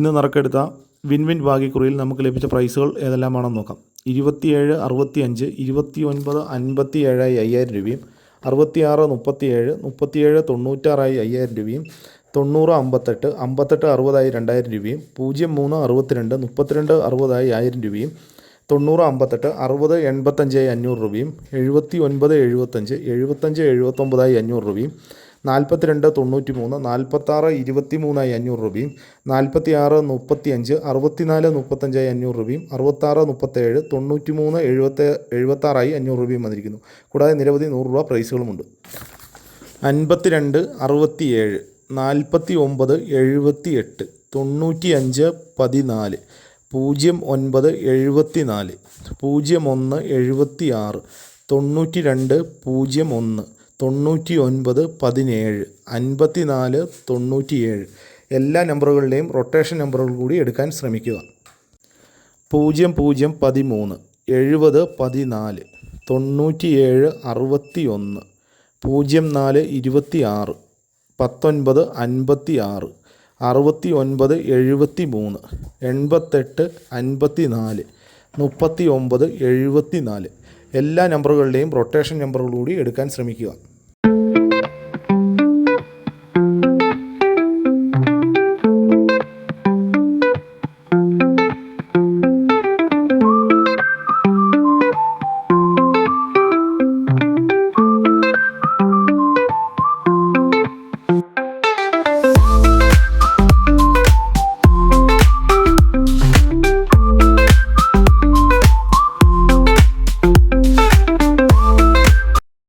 ഇന്ന് നറുക്കെടുത്ത win win ഭാഗ്യക്കുറിയിൽ നമുക്ക് ലഭിച്ച പ്രൈസുകൾ ഏതെല്ലാമാണെന്ന് നോക്കാം. 27 65 29 57 5000 രൂപയും, 66 37 37 96 5000 രൂപയും, 90 58 58 60 2000 രൂപയും, 03 62 32 60 1000 രൂപയും, 90 58 60 85 500 രൂപയും, 79 75 75 79 500 രൂപയും, 42 93 46 23 500 രൂപയും, 46 35 64 35 500 രൂപയും, 66 37 93 76 500 രൂപയും വന്നിരിക്കുന്നു. കൂടാതെ നിരവധി 100 രൂപ പ്രൈസുകളുമുണ്ട്. 52 67 49 78 95 14 09 74 01 76 92 01 99 17 54 97 എല്ലാ നമ്പറുകളുടെയും റൊട്ടേഷൻ നമ്പറുകൾ കൂടി എടുക്കാൻ ശ്രമിക്കുക. 00 13 70 14 97 61 04 26 19 56 69 73 88 54 39 74 എല്ലാ നമ്പറുകളുടെയും റൊട്ടേഷൻ നമ്പറുകൾ കൂടി എടുക്കാൻ ശ്രമിക്കുക.